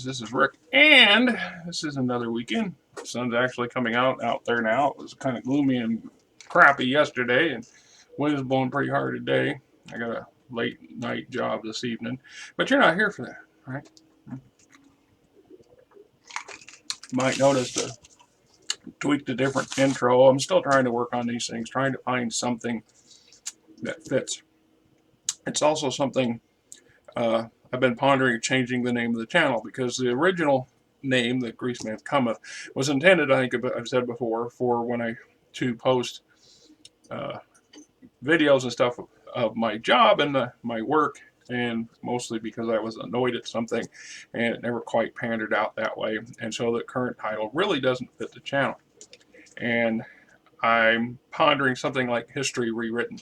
friends. This is Rick, and this is another weekend. The sun's actually coming out there now. It was kind of gloomy and crappy yesterday, and wind is blowing pretty hard today. I got a late night job this evening, but you're not here for that, right? You might notice the tweaked a different intro. I'm still trying to work on these things, trying to find something that fits. It's also something I've been pondering changing the name of the channel, because the original name, the Greaseman Cometh, was intended, I think I've said before, for when I to post videos and stuff of my job and my work, and mostly because I was annoyed at something and it never quite pandered out that way, and so the current title really doesn't fit the channel. And I'm pondering something like History Rewritten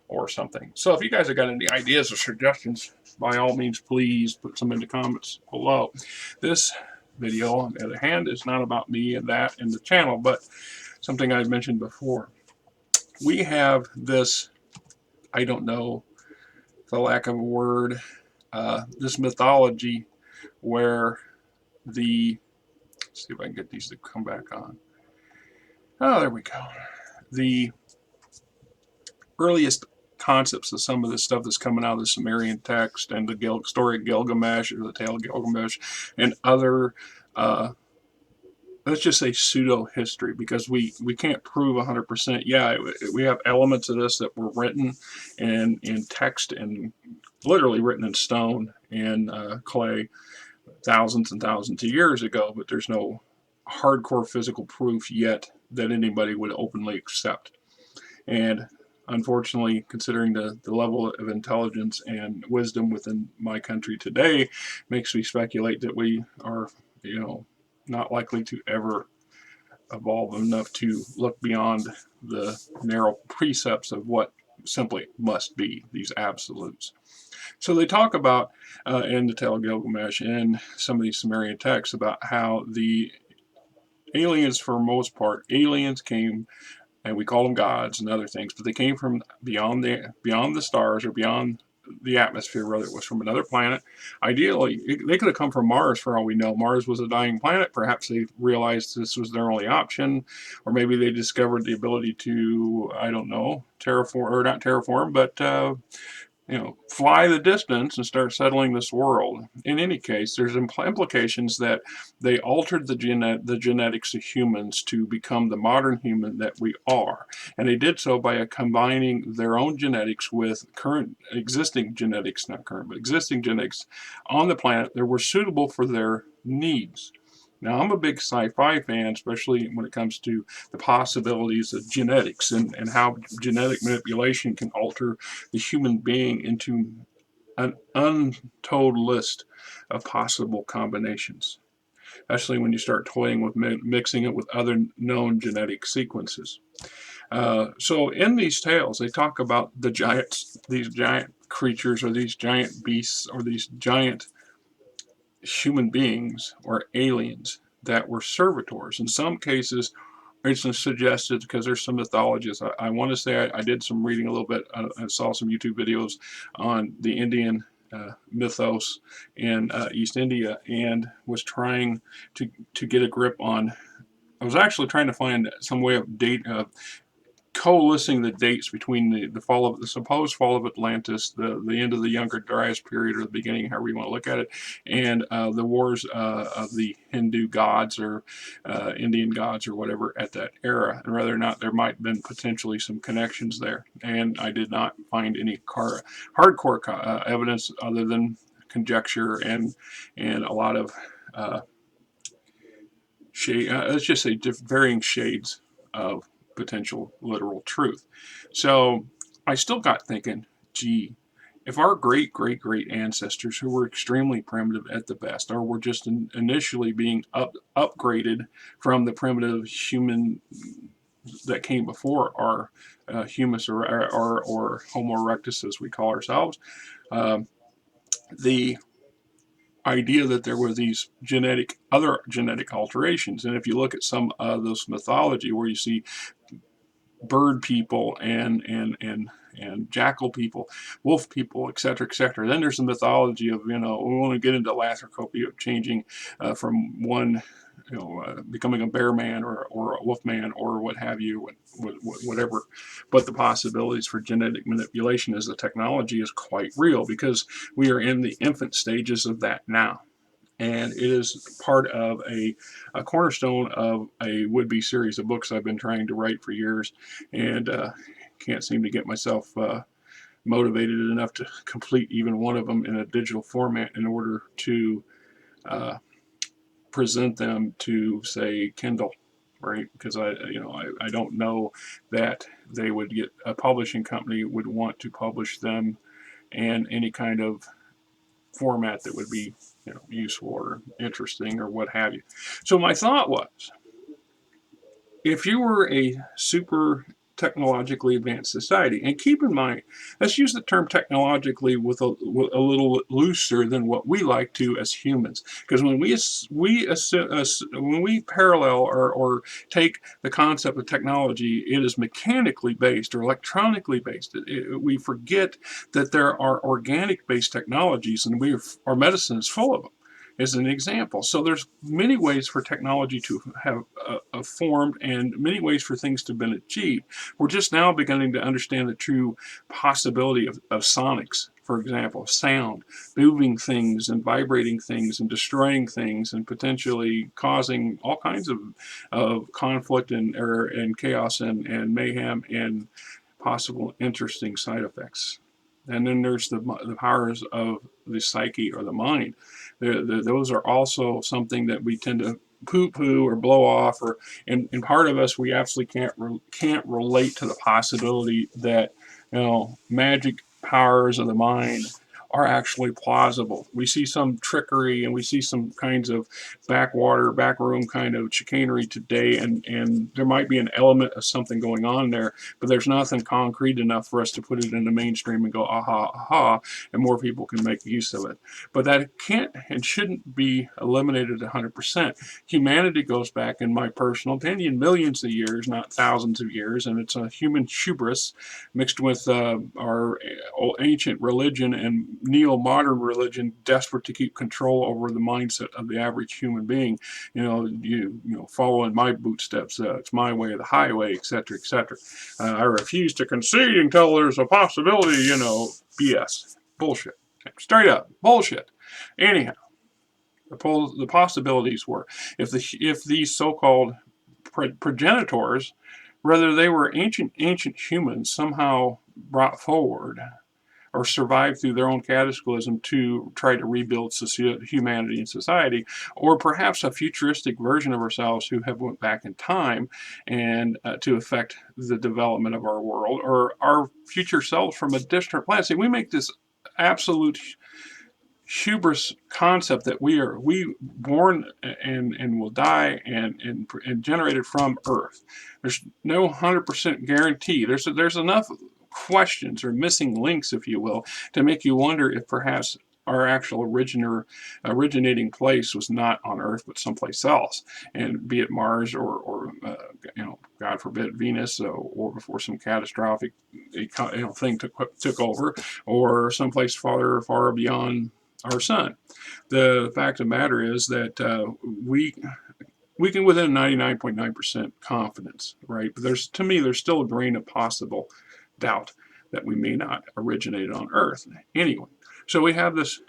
or something. So if you guys have got any ideas or suggestions, by all means, please put some in the comments below. This video, on the other hand, is not about me and that and the channel, but something I mentioned before. We have this, I don't know, for lack of a word, this mythology where let's see if I can get these to come back on. Oh, there we go. The earliest concepts of some of this stuff that's coming out of the Sumerian text and the story of Gilgamesh, or the tale of Gilgamesh, and other, let's just say, pseudo-history, because we can't prove 100%. Yeah, we have elements of this that were written in text and literally written in stone and clay thousands and thousands of years ago, but there's no hardcore physical proof yet that anybody would openly accept. And unfortunately, considering the level of intelligence and wisdom within my country today, makes me speculate that we are, not likely to ever evolve enough to look beyond the narrow precepts of what simply must be, these absolutes. So they talk about, in the tale of Gilgamesh and some of these Sumerian texts, about how the aliens, for most part, aliens came, and we call them gods and other things, but they came from beyond the stars, or beyond the atmosphere, whether it was from another planet. Ideally, they could have come from Mars, for all we know. Mars was a dying planet. Perhaps they realized this was their only option, or maybe they discovered the ability to, I don't know, terraform, or not terraform, but fly the distance and start settling this world. In any case, there's implications that they altered the genetics of humans to become the modern human that we are. And they did so by combining their own genetics with existing genetics on the planet that were suitable for their needs. Now, I'm a big sci-fi fan, especially when it comes to the possibilities of genetics and how genetic manipulation can alter the human being into an untold list of possible combinations, especially when you start toying with mixing it with other known genetic sequences. So in these tales, they talk about these giant creatures, or these giant beasts, or these giant human beings or aliens that were servitors. In some cases, it's suggested, because there's some mythologies. I want to say I did some reading a little bit. I saw some YouTube videos on the Indian mythos in East India, and was trying to get a grip on. I was actually trying to find some way of coalescing the dates between the supposed fall of Atlantis, the end of the Younger Dryas period, or the beginning, however you want to look at it, and the wars of the Hindu gods, or Indian gods, or whatever, at that era, and whether or not there might have been potentially some connections there. And I did not find any hardcore evidence other than conjecture and a lot of let's just say varying shades of potential literal truth. So I still got thinking, gee, if our great ancestors, who were extremely primitive at the best, or were just initially being upgraded from the primitive human that came before our humus, or Homo erectus, as we call ourselves, the idea that there were these other genetic alterations. And if you look at some of this mythology, where you see bird people and jackal people, wolf people, etc., etc. Then there's the mythology of, we want to get into lycanthropy, of changing from one, becoming a bear man or a wolf man or what have you, whatever. But the possibilities for genetic manipulation as a technology is quite real, because we are in the infant stages of that now. And it is part of a cornerstone of a would-be series of books I've been trying to write for years, and can't seem to get myself motivated enough to complete even one of them in a digital format in order to uh, present them to, say, Kindle, right? Because I don't know that they would get, a publishing company would want to publish them in any kind of format that would be, useful or interesting or what have you. So my thought was, if you were a super technologically advanced society, and keep in mind, let's use the term technologically with a little looser than what we like to as humans, because when we parallel or take the concept of technology, it is mechanically based or electronically based. We forget that there are organic based technologies, and our medicine is full of them, as an example. So there's many ways for technology to have formed, and many ways for things to have been achieved. We're just now beginning to understand the true possibility of sonics, for example, sound, moving things and vibrating things and destroying things and potentially causing all kinds of conflict and error and chaos and mayhem and possible interesting side effects. And then there's the powers of the psyche or the mind. Those are also something that we tend to poo-poo or blow off, or in part of us, we absolutely can't relate to the possibility that, magic powers of the mind are actually plausible. We see some trickery and we see some kinds of backroom kind of chicanery today, and there might be an element of something going on there, but there's nothing concrete enough for us to put it in the mainstream and go, aha, aha, and more people can make use of it. But that can't and shouldn't be eliminated 100%. Humanity goes back, in my personal opinion, millions of years, not thousands of years, and it's a human hubris mixed with our ancient religion and neo-modern religion, desperate to keep control over the mindset of the average human being. You follow in my footsteps. It's my way or the highway, etc., etc. I refuse to concede until there's a possibility. BS, bullshit, straight up bullshit. Anyhow, the possibilities were, if these so-called progenitors, whether they were ancient humans, somehow brought forward or survived through their own cataclysm to try to rebuild humanity and society, or perhaps a futuristic version of ourselves who have went back in time and to affect the development of our world, or our future selves from a distant planet. See, we make this absolute hubris concept that we born and will die and generated from Earth. There's no 100% guarantee. There's enough questions or missing links, if you will, to make you wonder if perhaps our actual originating place was not on Earth but someplace else, and be it Mars or God forbid, Venus, or before some catastrophic thing took over, or someplace far beyond our sun. The fact of the matter is that we can within 99.9% confidence, right? But there's still a grain of possible doubt that we may not originate on Earth. Anyway, so we have these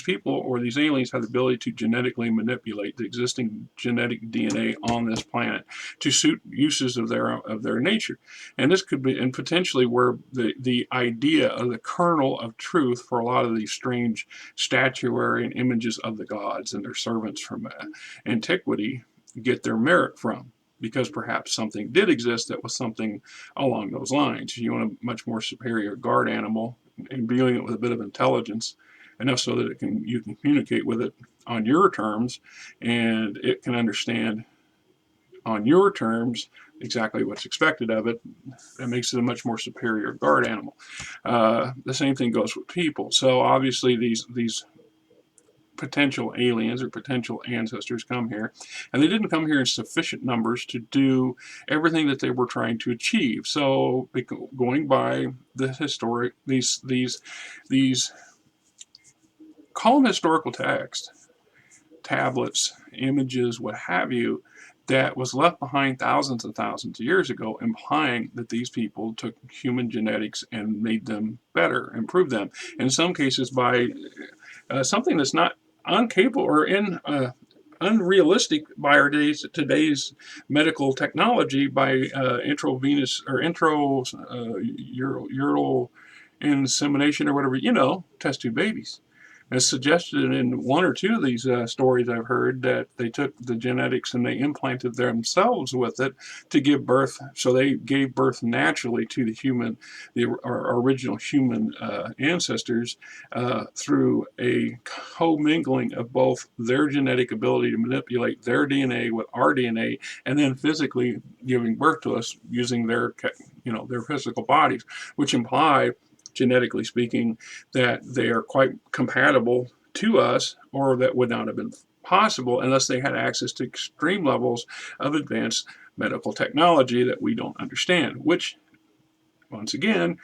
people, or these aliens, have the ability to genetically manipulate the existing genetic DNA on this planet to suit uses of their nature. And this could be, and potentially where the idea of the kernel of truth for a lot of these strange statuary and images of the gods and their servants from antiquity get their merit from, because perhaps something did exist that was something along those lines. You want a much more superior guard animal, imbuing it with a bit of intelligence, enough so that you can communicate with it on your terms, and it can understand on your terms exactly what's expected of it. That makes it a much more superior guard animal. The same thing goes with people. So obviously these potential aliens or potential ancestors come here, and they didn't come here in sufficient numbers to do everything that they were trying to achieve. So going by the historic these call them historical texts, tablets, images, what have you, that was left behind thousands and thousands of years ago, implying that these people took human genetics and made them better, improved them. In some cases, by something that's not uncapable or unrealistic by our today's medical technology, by intravenous or ural insemination or whatever, test tube babies. It's suggested in one or two of these stories I've heard that they took the genetics and they implanted themselves with it to give birth. So they gave birth naturally to our original human ancestors through a commingling of both their genetic ability to manipulate their DNA with our DNA, and then physically giving birth to us using their physical bodies, which imply, genetically speaking, that they are quite compatible to us, or that would not have been possible unless they had access to extreme levels of advanced medical technology that we don't understand, which, once again,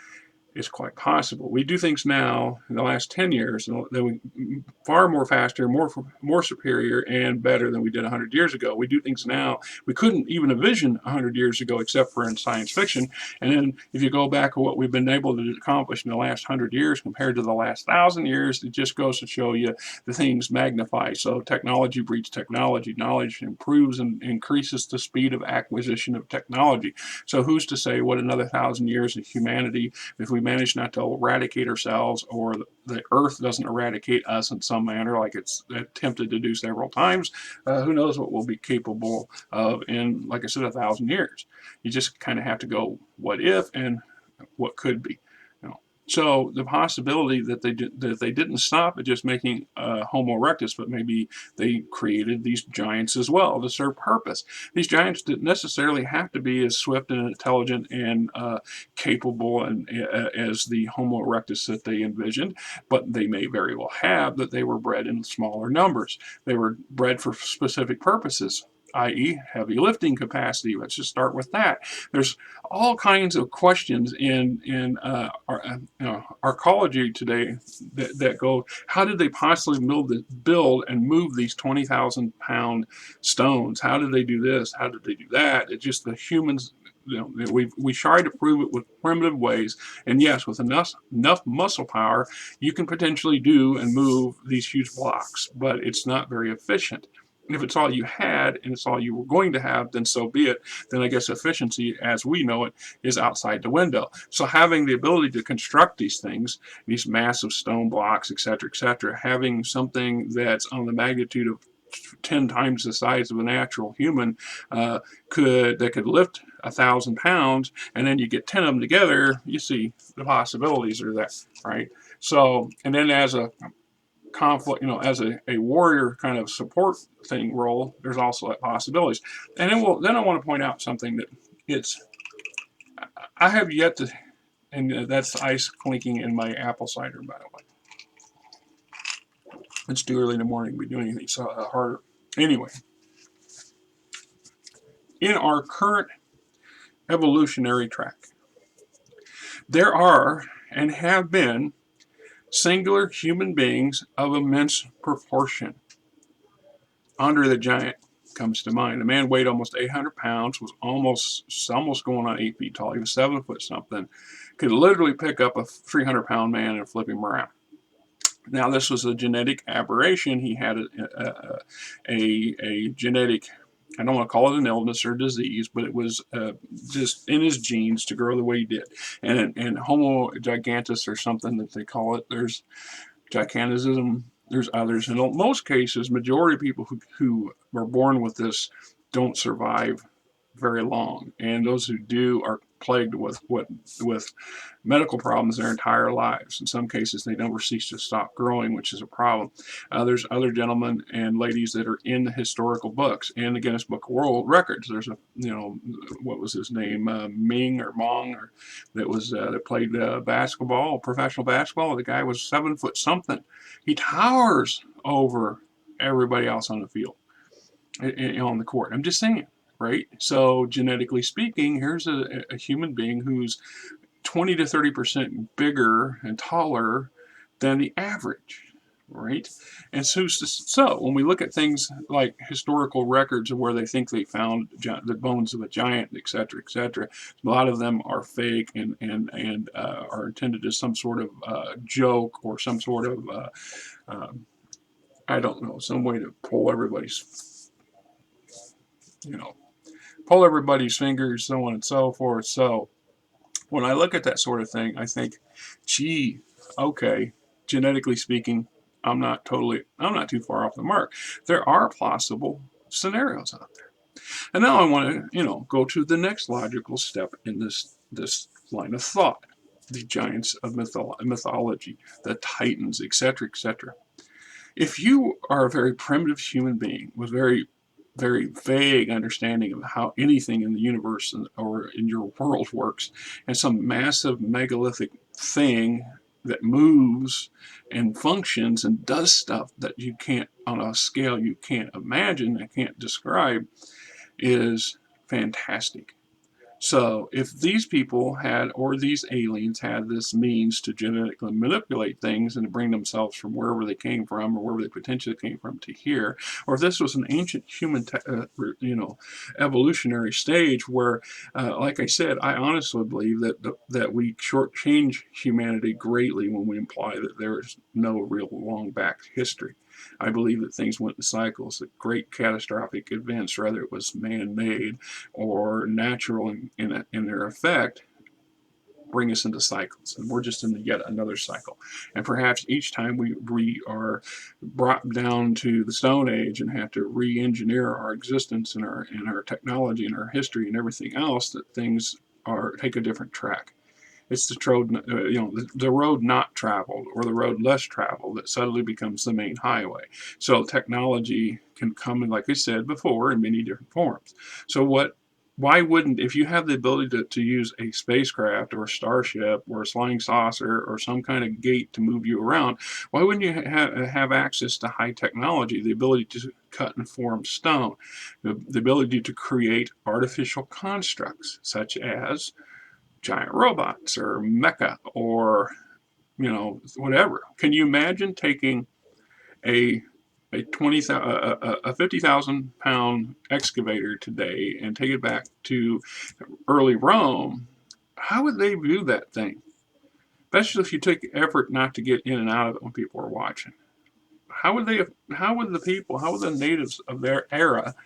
is quite possible. We do things now in the last 10 years that we far more faster, more superior, and better than we did 100 years ago. We do things now we couldn't even envision 100 years ago, except for in science fiction. And then if you go back to what we've been able to accomplish in the last 100 years compared to the last 1,000 years, it just goes to show you the things magnify. So technology breeds technology. Knowledge improves and increases the speed of acquisition of technology. So who's to say what another 1,000 years of humanity, if we manage not to eradicate ourselves, or the earth doesn't eradicate us in some manner like it's attempted to do several times, who knows what we'll be capable of in, like I said, 1,000 years. You just kind of have to go what if and what could be. So the possibility that they didn't stop at just making Homo erectus, but maybe they created these giants as well to serve purpose. These giants didn't necessarily have to be as swift and intelligent and capable as the Homo erectus that they envisioned, but they may very well have that they were bred in smaller numbers. They were bred for specific purposes, i.e. heavy lifting capacity. Let's just start with that. There's all kinds of questions in our archaeology today that go, how did they possibly build and move these 20,000 pound stones? How did they do this? How did they do that? It's just the humans. We try to prove it with primitive ways, and yes, with enough muscle power, you can potentially do and move these huge blocks, but it's not very efficient. If it's all you had and it's all you were going to have, then so be it. Then I guess efficiency, as we know it, is outside the window. So having the ability to construct these things, these massive stone blocks, etc., having something that's on the magnitude of 10 times the size of a natural human that could lift 1,000 pounds, and then you get 10 of them together, you see the possibilities are there, right? So, and then as a conflict, as a warrior kind of support thing role, there's also that possibilities. And then I want to point out something that I have yet to, and that's ice clinking in my apple cider, by the way. It's too early in the morning to be doing anything so harder. Anyway, in our current evolutionary track, there are and have been singular human beings of immense proportion. Andre the Giant comes to mind. The man weighed almost 800 pounds, was almost going on 8 feet tall. He was 7 foot something. Could literally pick up a 300-pound man and flip him around. Now, this was a genetic aberration. He had a genetic, I don't want to call it an illness or disease, but it was just in his genes to grow the way he did. And Homo gigantus, or something that they call it, there's gigantism, there's others. And in most cases, majority of people who are born with this don't survive very long. And those who do are plagued with medical problems their entire lives. In some cases, they never cease to stop growing, which is a problem. There's other gentlemen and ladies that are in the historical books and the Guinness Book of World Records. There's what was his name, Ming or Mong, or that played basketball, professional basketball. The guy was 7 foot something. He towers over everybody else on the field, on the court. I'm just saying, right? So genetically speaking, here's a human being who's 20 to 30% bigger and taller than the average, right? And so when we look at things like historical records of where they think they found the bones of a giant, et cetera, a lot of them are fake and are intended as some sort of joke or some sort of I don't know, some way to pull everybody's, you know, pull everybody's fingers, so on and so forth. So when I look at that sort of thing, I think, gee, okay, genetically speaking, I'm not too far off the mark. There are plausible scenarios out there. And now I want to, go to the next logical step in this line of thought. The giants of mythology, the titans, etc., etc. If you are a very primitive human being with very very vague understanding of how anything in the universe or in your world works, and some massive megalithic thing that moves and functions and does stuff that you can't, on a scale you can't imagine and can't describe, is fantastic. So if these people had, or these aliens had this means to genetically manipulate things and to bring themselves from wherever they came from or wherever they potentially came from to here, or if this was an ancient human, evolutionary stage where, like I said, I honestly believe that we shortchange humanity greatly when we imply that there is no real long back history. I believe that things went in cycles, that great catastrophic events, whether it was man-made or natural in their effect, bring us into cycles, and we're just in yet another cycle. And perhaps each time we are brought down to the Stone Age and have to re-engineer our existence and our technology and our history and everything else, that things take a different track. It's the road not traveled or the road less traveled that suddenly becomes the main highway. So technology can come in, like I said before, in many different forms. So why wouldn't, if you have the ability to use a spacecraft or a starship or a flying saucer or some kind of gate to move you around, why wouldn't you have access to high technology, the ability to cut and form stone, the ability to create artificial constructs such as giant robots or mecha or whatever? Can you imagine taking a 50,000 pound excavator today and take it back to early Rome? How would they view that thing? Especially if you take effort not to get in and out of it when people are watching. How would the natives of their era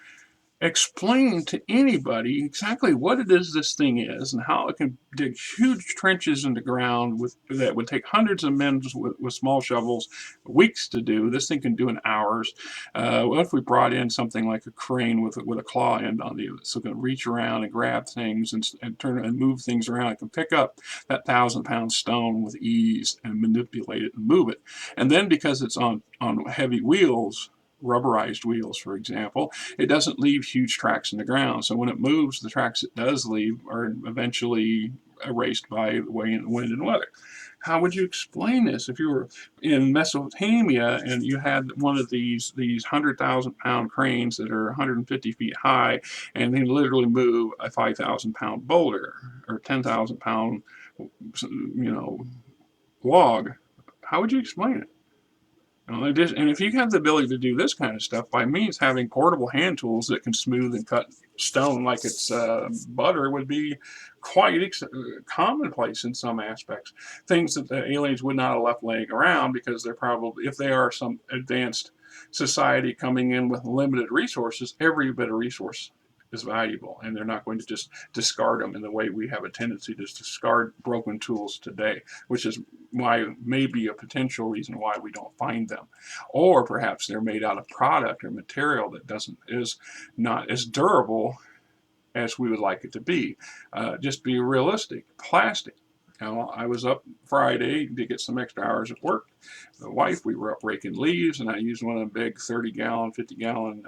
explain to anybody exactly what it is this thing is and how it can dig huge trenches in the ground that would take hundreds of men with small shovels weeks to do? This thing can do in hours. What if we brought in something like a crane with a claw end on the so it can reach around and grab things and turn and move things around? It can pick up that 1,000-pound stone with ease and manipulate it and move it. And then because it's on heavy wheels, rubberized wheels, for example, it doesn't leave huge tracks in the ground. So when it moves, the tracks it does leave are eventually erased by the wind and weather. How would you explain this if you were in Mesopotamia and you had one of these 100,000-pound cranes that are 150 feet high and they literally move a 5,000-pound boulder or 10,000-pound, log? How would you explain it? And if you have the ability to do this kind of stuff by means having portable hand tools that can smooth and cut stone like it's butter would be quite commonplace in some aspects. Things that the aliens would not have left laying around because they're probably, if they are some advanced society coming in with limited resources, every bit of resource is valuable, and they're not going to just discard them in the way we have a tendency to discard broken tools today, which is why maybe a potential reason why we don't find them. Or perhaps they're made out of product or material that is not as durable as we would like it to be. Just be realistic. Plastic. I was up Friday to get some extra hours at work. The wife, we were up raking leaves, and I used one of the big 30-gallon, 50-gallon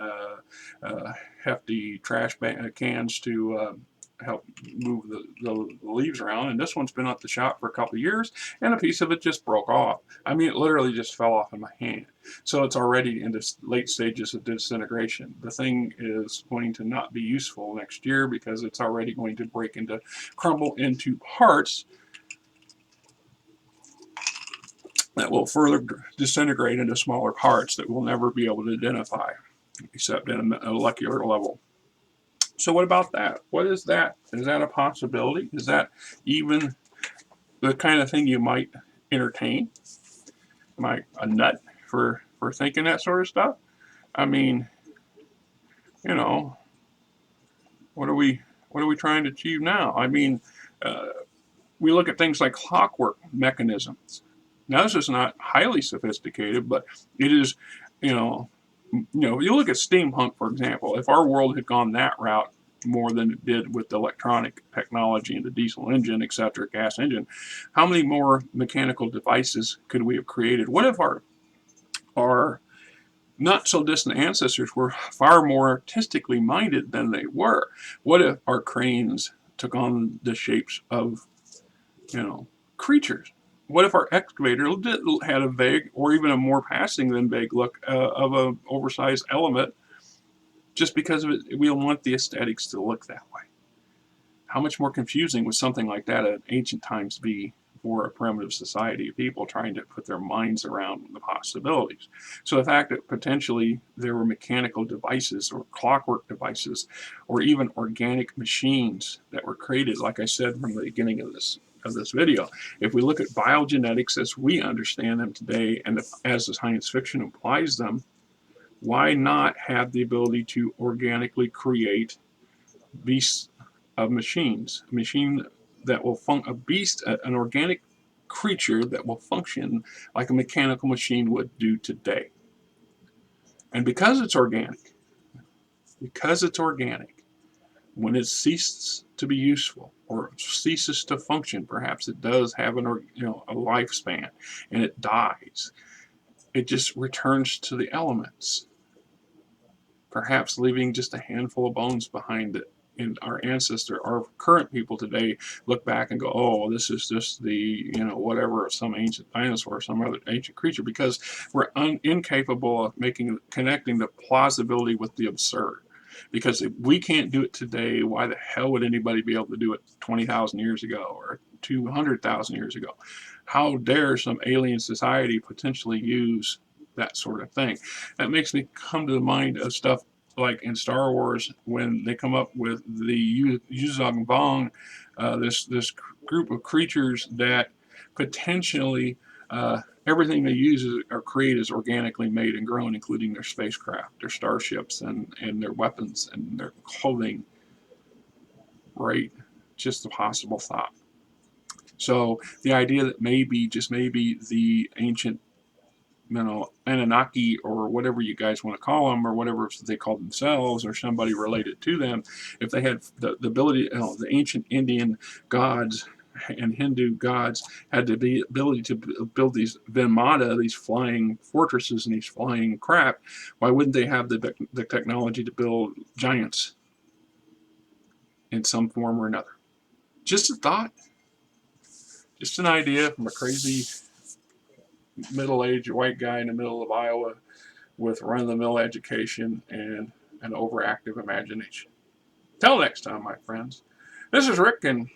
hefty trash cans to help move the leaves around. And this one's been at the shop for a couple of years, and a piece of it just broke off. I mean, it literally just fell off in my hand. So it's already in the late stages of disintegration. The thing is going to not be useful next year because it's already going to crumble into parts that will further disintegrate into smaller parts that we'll never be able to identify except at a molecular level. So what about that? What is that? Is that a possibility? Is that even the kind of thing you might entertain? Am I a nut for thinking that sort of stuff? I mean, you know, what are we trying to achieve now? I mean, we look at things like clockwork mechanisms. Now, this is not highly sophisticated, but it is, you look at steampunk, for example. If our world had gone that route more than it did with the electronic technology and the diesel engine, etc., gas engine, how many more mechanical devices could we have created? What if our not so distant ancestors were far more artistically minded than they were? What if our cranes took on the shapes of, creatures? What if our excavator had a vague, or even a more passing than vague look of an oversized element, just because of it? We don't want the aesthetics to look that way. How much more confusing would something like that in ancient times be for a primitive society of people trying to put their minds around the possibilities? So the fact that potentially there were mechanical devices or clockwork devices or even organic machines that were created, like I said from the beginning of this video, if we look at biogenetics as we understand them today and as the science fiction implies them, why not have the ability to organically create beasts of machines? A machine that will an organic creature that will function like a mechanical machine would do today. And because it's organic, when it ceases to be useful or ceases to function, perhaps it does have a lifespan and it dies. It just returns to the elements, perhaps leaving just a handful of bones behind it. And our current people today look back and go, oh, this is just the, whatever, some ancient dinosaur, some other ancient creature, because we're incapable of connecting the plausibility with the absurd. Because if we can't do it today, why the hell would anybody be able to do it 20,000 years ago or 200,000 years ago? How dare some alien society potentially use that sort of thing? That makes me come to the mind of stuff like in Star Wars when they come up with the Yuzong Bong, this group of creatures that potentially everything they use or create is organically made and grown, including their spacecraft, their starships, and their weapons and their clothing. Right? Just a possible thought. So the idea that maybe, just maybe, the ancient Anunnaki or whatever you guys want to call them, or whatever they call themselves, or somebody related to them, if they had the ability, the ancient Indian gods and Hindu gods had the ability to build these Vinmata, these flying fortresses and these flying crap, why wouldn't they have the technology to build giants in some form or another? Just a thought. Just an idea from a crazy middle-aged white guy in the middle of Iowa with run-of-the-mill education and an overactive imagination. Till next time, my friends. This is Rick, and